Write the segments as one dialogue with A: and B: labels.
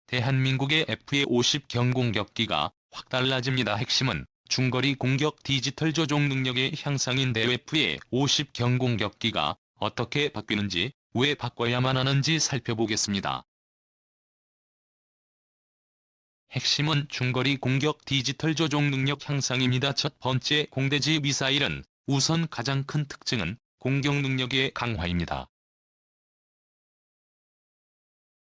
A: 대한민국의 F-50 경공격기가 확 달라집니다. 핵심은 중거리 공격 디지털 조종 능력의 향상인데 F-50 경공격기가 어떻게 바뀌는지, 왜 바꿔야만 하는지 살펴보겠습니다. 핵심은 중거리 공격 디지털 조종 능력 향상입니다. 첫 번째, 공대지 미사일은 우선 가장 큰 특징은 공격 능력의 강화입니다.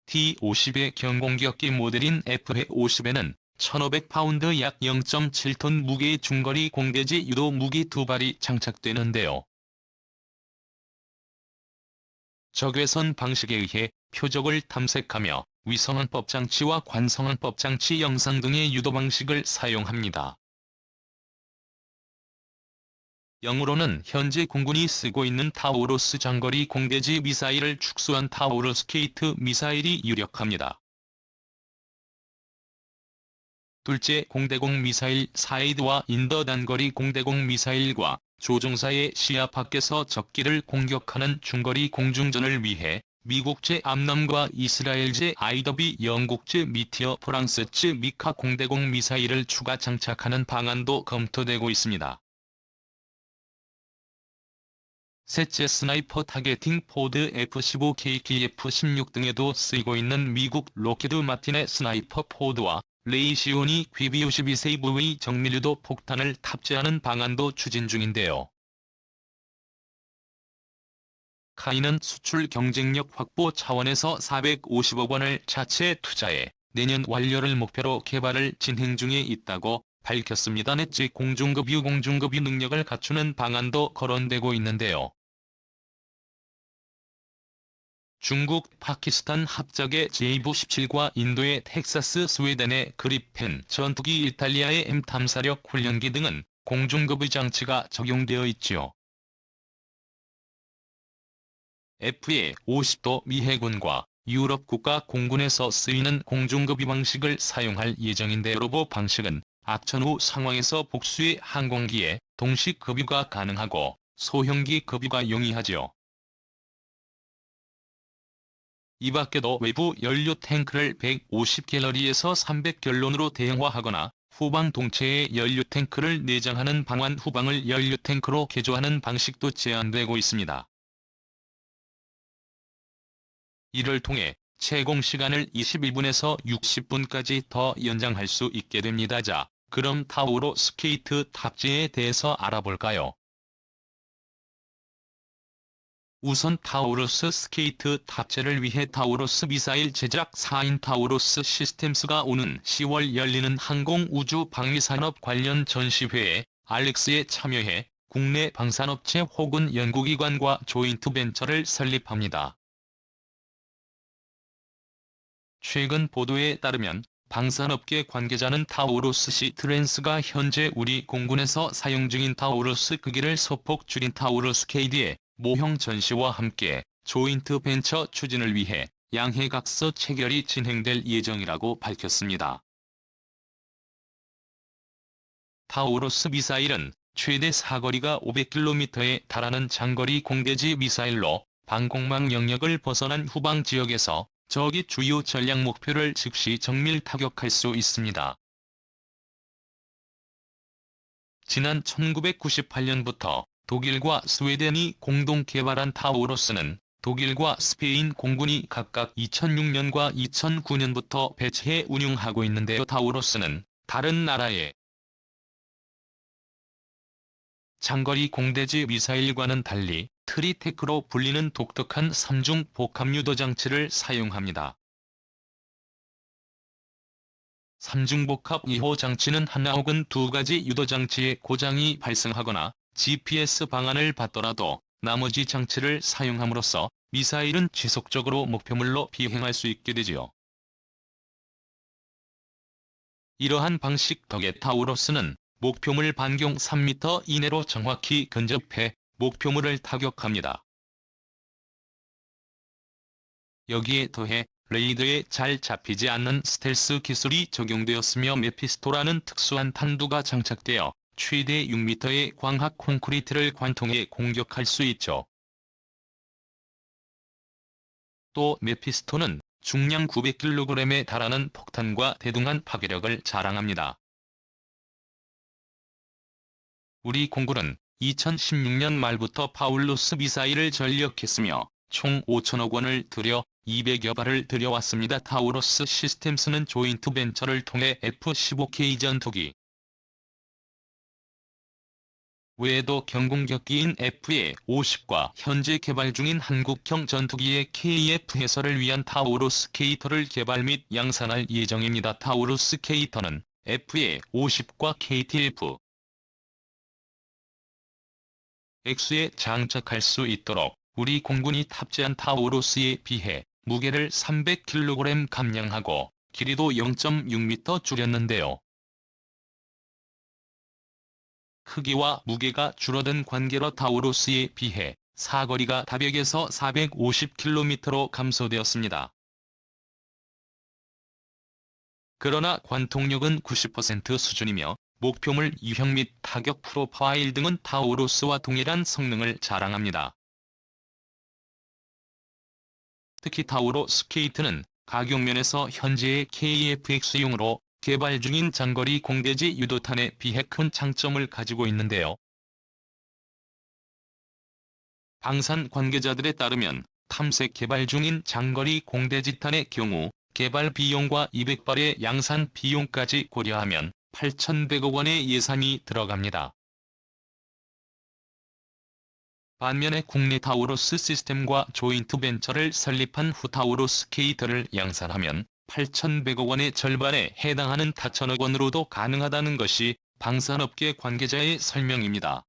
A: T-50의 경공격기 모델인 F-50에는 1500파운드 약 0.7톤 무게의 중거리 공대지 유도 무기 2발이 장착되는데요. 적외선 방식에 의해 표적을 탐색하며 위성항법 장치와 관성항법 장치 영상 등의 유도 방식을 사용합니다. 영으로는 현재 공군이 쓰고 있는 타우루스 장거리 공대지 미사일을 축소한 타우루스 K2 미사일이 유력합니다. 둘째, 공대공 미사일 사이드와 인더 단거리 공대공 미사일과 조종사의 시야 밖에서 적기를 공격하는 중거리 공중전을 위해 미국제 암람과 이스라엘제 IW, 영국제 미티어, 프랑스제 미카 공대공 미사일을 추가 장착하는 방안도 검토되고 있습니다. 셋째, 스나이퍼 타겟팅 포드 F-15KK, F-16 등에도 쓰이고 있는 미국 록히드 마틴의 스나이퍼 포드와 레이시오니 QB-52 세이브의 정밀유도 폭탄을 탑재하는 방안도 추진 중인데요. 카이는 수출 경쟁력 확보 차원에서 450억 원을 자체 투자해 내년 완료를 목표로 개발을 진행 중에 있다고 밝혔습니다. 넷째, 공중급유 능력을 갖추는 방안도 거론되고 있는데요. 중국, 파키스탄 합작의 JV-17과 인도의 텍사스, 스웨덴의 그리펜 전투기, 이탈리아의 M 탐사력 훈련기 등은 공중급유 장치가 적용되어 있지요. F-50도 미 해군과 유럽 국가 공군에서 쓰이는 공중급유 방식을 사용할 예정인데, 로보 방식은 악천 후 상황에서 복수의 항공기에 동시 급유가 가능하고 소형기 급유가 용이하지요. 이 밖에도 외부 연료 탱크를 150갤러리에서 300갤런으로 대형화하거나 후방 동체에 연료 탱크를 내장하는 방안, 후방을 연료 탱크로 개조하는 방식도 제안되고 있습니다. 이를 통해 채공 시간을 21분에서 60분까지 더 연장할 수 있게 됩니다. 자, 그럼 타우루스 K2 탑재에 대해서 알아볼까요? 우선 타우루스 K2 탑재를 위해 타우루스 미사일 제작 4인 타우루스 시스템스가 오는 10월 열리는 항공우주방위산업 관련 전시회에 알렉스에 참여해 국내 방산업체 혹은 연구기관과 조인트 벤처를 설립합니다. 최근 보도에 따르면 방산업계 관계자는 타우루스 C-트랜스가 현재 우리 공군에서 사용 중인 타우루스 크기를 소폭 줄인 타우루스 KD의 모형 전시와 함께 조인트 벤처 추진을 위해 양해각서 체결이 진행될 예정이라고 밝혔습니다. 타우루스 미사일은 최대 사거리가 500km에 달하는 장거리 공대지 미사일로 방공망 영역을 벗어난 후방 지역에서 적이 주요 전략 목표를 즉시 정밀 타격할 수 있습니다. 지난 1998년부터 독일과 스웨덴이 공동 개발한 타우루스는 독일과 스페인 공군이 각각 2006년과 2009년부터 배치해 운용하고 있는데요. 타우루스는 다른 나라의 장거리 공대지 미사일과는 달리 트리테크로 불리는 독특한 3중 복합 유도 장치를 사용합니다. 3중 복합 유도 장치는 하나 혹은 두 가지 유도 장치에 고장이 발생하거나 GPS 방안을 받더라도 나머지 장치를 사용함으로써 미사일은 지속적으로 목표물로 비행할 수 있게 되지요. 이러한 방식 덕에 타우루스는 목표물 반경 3m 이내로 정확히 근접해 목표물을 타격합니다. 여기에 더해 레이더에 잘 잡히지 않는 스텔스 기술이 적용되었으며 메피스토라는 특수한 탄두가 장착되어 최대 6m의 광학 콘크리트를 관통해 공격할 수 있죠. 또 메피스토는 중량 900kg에 달하는 폭탄과 대등한 파괴력을 자랑합니다. 우리 공군은 2016년 말부터 파울루스 미사일을 전력했으며 총 5천억 원을 들여 200여 발을 들여왔습니다. 타우루스 시스템스는 조인트 벤처를 통해 F-15K 전투기 외에도 경공격기인 FA-50과 현재 개발 중인 한국형 전투기의 KF 해설을 위한 타우루스 K터를 개발 및 양산할 예정입니다. 타우루스 K터는 FA-50과 KTF X에 장착할 수 있도록 우리 공군이 탑재한 타우루스에 비해 무게를 300kg 감량하고 길이도 0.6m 줄였는데요. 크기와 무게가 줄어든 관계로 타우루스에 비해 사거리가 다백에서 450km로 감소되었습니다. 그러나 관통력은 90% 수준이며 목표물 유형 및 타격 프로파일 등은 타우루스와 동일한 성능을 자랑합니다. 특히 타우루스 K트는 가격면에서 현재의 KF-X용으로 개발 중인 장거리 공대지 유도탄에 비해 큰 장점을 가지고 있는데요. 방산 관계자들에 따르면 탐색 개발 중인 장거리 공대지탄의 경우 개발 비용과 200발의 양산 비용까지 고려하면 8,100억 원의 예산이 들어갑니다. 반면에 국내 타우루스 시스템과 조인트 벤처를 설립한 후 타우루스 K터를 양산하면 8,100억 원의 절반에 해당하는 4천억 원으로도 가능하다는 것이 방산업계 관계자의 설명입니다.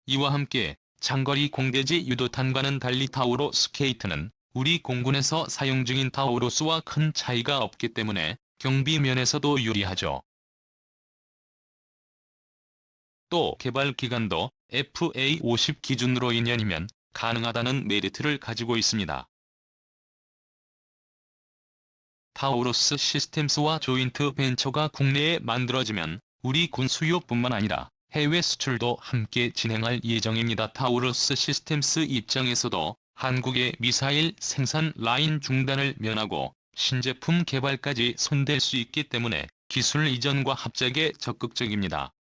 A: 이와 함께 장거리 공대지 유도탄과는 달리 타우루스 K트는 우리 공군에서 사용 중인 타우루스와 큰 차이가 없기 때문에 경비 면에서도 유리하죠. 또 개발 기간도 FA-50 기준으로 2년이면 가능하다는 메리트를 가지고 있습니다. 타우루스 시스템스와 조인트 벤처가 국내에 만들어지면 우리 군 수요뿐만 아니라 해외 수출도 함께 진행할 예정입니다. 타우루스 시스템스 입장에서도 한국의 미사일 생산 라인 중단을 면하고 신제품 개발까지 손댈 수 있기 때문에 기술 이전과 합작에 적극적입니다.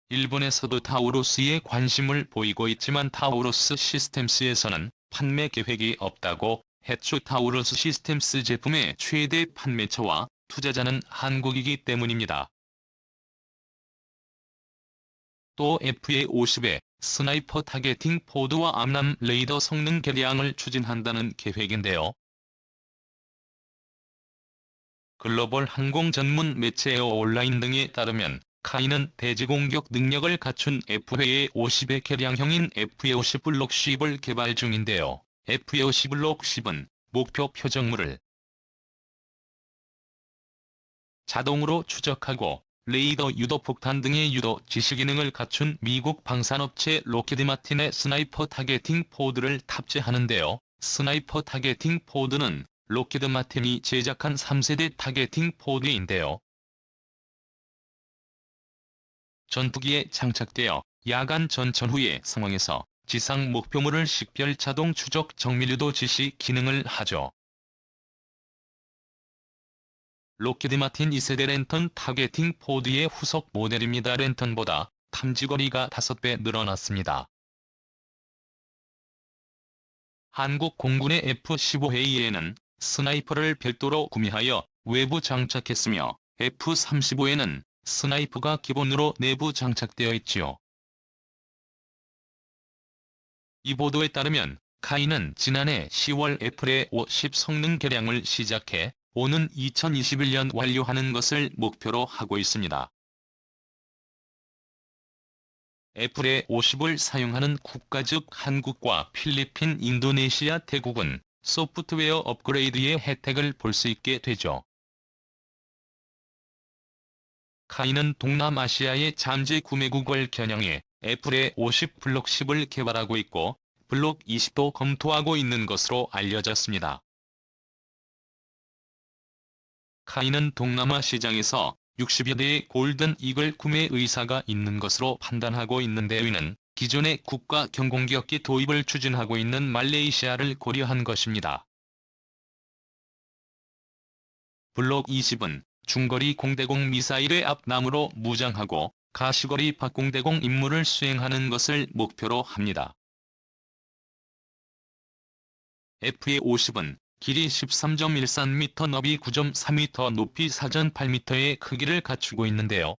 A: 일본에서도 타우루스에 관심을 보이고 있지만 타우루스 시스템스에서는 판매 계획이 없다고 했죠. 타우루스 시스템스 제품의 최대 판매처와 투자자는 한국이기 때문입니다. 또 FA-50의 스나이퍼 타겟팅 포드와 암람 레이더 성능 개량을 추진한다는 계획인데요. 글로벌 항공 전문 매체 에어 온라인 등에 따르면 카이는 대지공격 능력을 갖춘 FA-50의 개량형인 FA-50 블록 10을 개발 중인데요. FA-50 블록 10은 목표 표적물을 자동으로 추적하고 레이더 유도 폭탄 등의 유도 지시 기능을 갖춘 미국 방산업체 로키드 마틴의 스나이퍼 타겟팅 포드를 탑재하는데요. 스나이퍼 타겟팅 포드는 로키드 마틴이 제작한 3세대 타겟팅 포드인데요. 전투기에 장착되어 야간 전천 후의 상황에서 지상 목표물을 식별 자동 추적 정밀유도 지시 기능을 하죠. 로키드 마틴 2세대 랜턴 타겟팅 포드의 후속 모델입니다. 랜턴보다 탐지거리가 5배 늘어났습니다. 한국 공군의 F-15A에는 스나이퍼를 별도로 구매하여 외부 장착했으며 F-35에는 스나이퍼가 기본으로 내부 장착되어 있지요. 이 보도에 따르면 카이는 지난해 10월 FA-50 성능 개량을 시작해 오는 2021년 완료하는 것을 목표로 하고 있습니다. FA-50을 사용하는 국가 즉 한국과 필리핀, 인도네시아, 태국은 소프트웨어 업그레이드의 혜택을 볼 수 있게 되죠. 카이는 동남아시아의 잠재 구매국을 겨냥해 FA-50 블록 10을 개발하고 있고 블록 20도 검토하고 있는 것으로 알려졌습니다. 카이는 동남아 시장에서 60여 대의 골든 이글 구매 의사가 있는 것으로 판단하고 있는데 이는 기존의 국가 경공격기 도입을 추진하고 있는 말레이시아를 고려한 것입니다. 블록 20은 중거리 공대공 미사일의 앞나무로 무장하고 가시거리 박공대공 임무를 수행하는 것을 목표로 합니다. FA-50은 길이 13.13m, 너비 9.4m, 높이 4.8m의 크기를 갖추고 있는데요.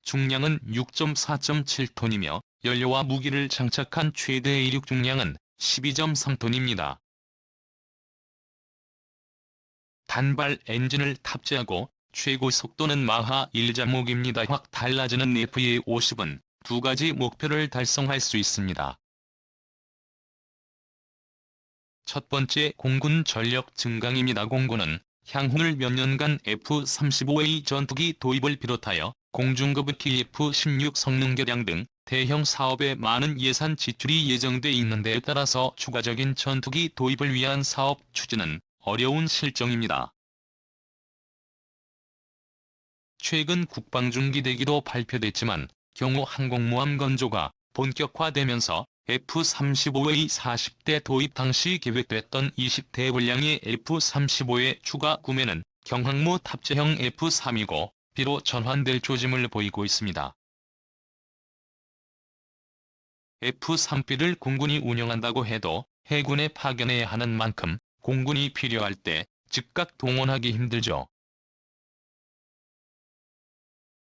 A: 중량은 6.4.7톤이며 연료와 무기를 장착한 최대 이륙 중량은 12.3톤입니다. 단발 엔진을 탑재하고 최고 속도는 마하 1.5입니다. 확 달라지는 FA-50은 두 가지 목표를 달성할 수 있습니다. 첫 번째, 공군 전력 증강입니다. 공군은 향후 몇 년간 F-35A 전투기 도입을 비롯하여 공중급 KF-16 성능 개량 등 대형 사업에 많은 예산 지출이 예정돼 있는데 따라서 추가적인 전투기 도입을 위한 사업 추진은 어려운 실정입니다. 최근 국방중기대기도 발표됐지만 경호 항공모함 건조가 본격화되면서 F-35A 40대 도입 당시 계획됐던 20대 분량의 F-35의 추가 구매는 경항모 탑재형 F-3이고 비로 전환될 조짐을 보이고 있습니다. F-3B를 공군이 운영한다고 해도 해군에 파견해야 하는 만큼 공군이 필요할 때 즉각 동원하기 힘들죠.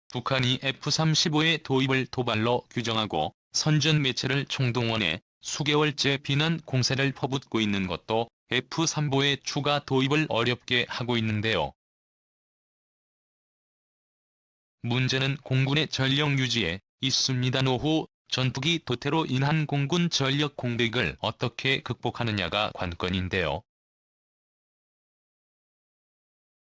A: 북한이 F-35의 도입을 도발로 규정하고 선전 매체를 총동원해 수개월째 비난 공세를 퍼붓고 있는 것도 F-35의 추가 도입을 어렵게 하고 있는데요. 문제는 공군의 전력 유지에 있습니다. 노후 전투기 도태로 인한 공군 전력 공백을 어떻게 극복하느냐가 관건인데요.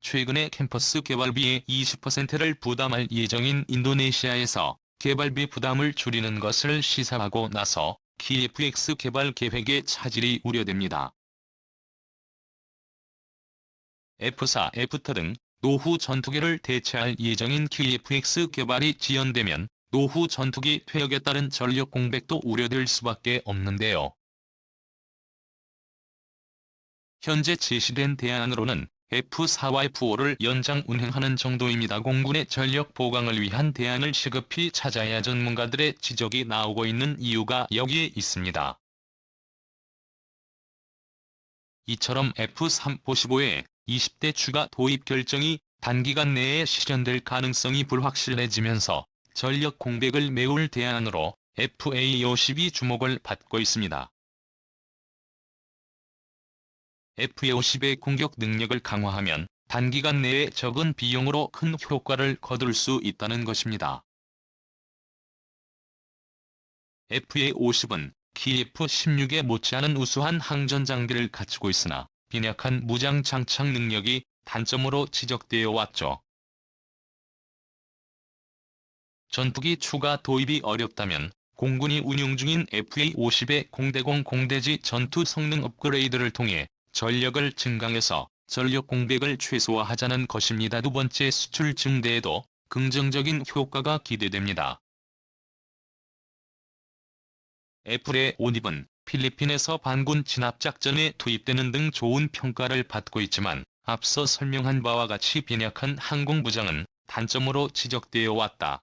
A: 최근에 캠퍼스 개발비의 20%를 부담할 예정인 인도네시아에서 개발비 부담을 줄이는 것을 시사하고 나서 KF-X 개발 계획의 차질이 우려됩니다. F-4, F-2 등 노후 전투기를 대체할 예정인 KF-X 개발이 지연되면 노후 전투기 퇴역에 따른 전력 공백도 우려될 수밖에 없는데요. 현재 제시된 대안으로는 F-4와 F-5를 연장 운행하는 정도입니다. 공군의 전력 보강을 위한 대안을 시급히 찾아야 전문가들의 지적이 나오고 있는 이유가 여기에 있습니다. 이처럼 F-35의 20대 추가 도입 결정이 단기간 내에 실현될 가능성이 불확실해지면서 전력 공백을 메울 대안으로 FA-50이 주목을 받고 있습니다. FA-50의 공격 능력을 강화하면 단기간 내에 적은 비용으로 큰 효과를 거둘 수 있다는 것입니다. FA-50은 KF-16에 못지않은 우수한 항전 장비를 갖추고 있으나 빈약한 무장 장착 능력이 단점으로 지적되어 왔죠. 전투기 추가 도입이 어렵다면 공군이 운용 중인 FA-50의 공대공 공대지 전투 성능 업그레이드를 통해 전력을 증강해서 전력 공백을 최소화하자는 것입니다. 두 번째, 수출 증대에도 긍정적인 효과가 기대됩니다. FA-50은 필리핀에서 반군 진압작전에 투입되는 등 좋은 평가를 받고 있지만 앞서 설명한 바와 같이 빈약한 항공 무장은 단점으로 지적되어 왔다.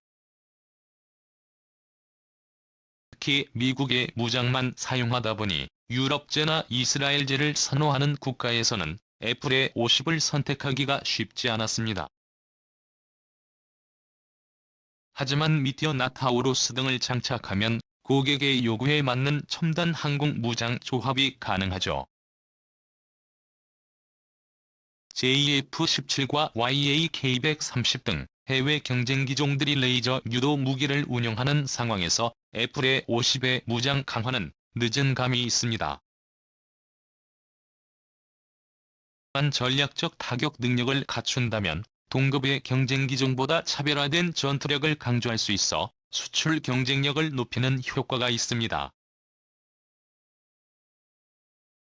A: 특히 미국의 무장만 사용하다 보니 유럽제나 이스라엘제를 선호하는 국가에서는 FA-50을 선택하기가 쉽지 않았습니다. 하지만 미티어 나타우루스 등을 장착하면 고객의 요구에 맞는 첨단 항공 무장 조합이 가능하죠. JF-17과 YAK-130 등 해외 경쟁 기종들이 레이저 유도 무기를 운용하는 상황에서 FA-50의 무장 강화는 늦은 감이 있습니다. 한 전략적 타격 능력을 갖춘다면 동급의 경쟁 기종보다 차별화된 전투력을 강조할 수 있어 수출 경쟁력을 높이는 효과가 있습니다.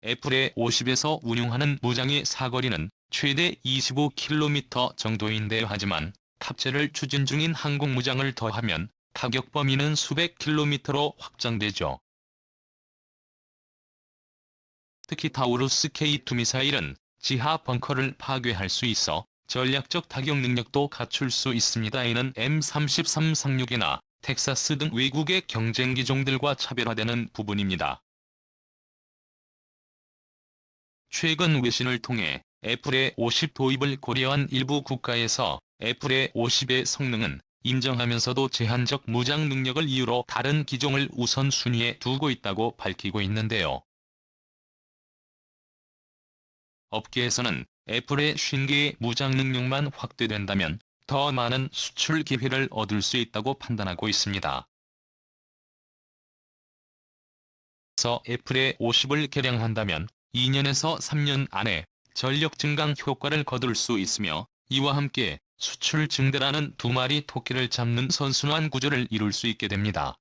A: FA-50에서 운용하는 무장의 사거리는 최대 25km 정도인데 하지만 탑재를 추진 중인 항공무장을 더하면 타격 범위는 수백 킬로미터로 확장되죠. 특히 타우루스 K2 미사일은 지하 벙커를 파괴할 수 있어 전략적 타격 능력도 갖출 수 있습니다. 이는 M33 상륙이나 텍사스 등 외국의 경쟁 기종들과 차별화되는 부분입니다. 최근 외신을 통해 FA-50 도입을 고려한 일부 국가에서 FA-50의 성능은 인정하면서도 제한적 무장 능력을 이유로 다른 기종을 우선순위에 두고 있다고 밝히고 있는데요. 업계에서는 FA-50개의 무장 능력만 확대된다면 더 많은 수출 기회를 얻을 수 있다고 판단하고 있습니다. 그래서 FA-50을 개량한다면 2년에서 3년 안에 전력 증강 효과를 거둘 수 있으며 이와 함께 수출 증대라는 두 마리 토끼를 잡는 선순환 구조를 이룰 수 있게 됩니다.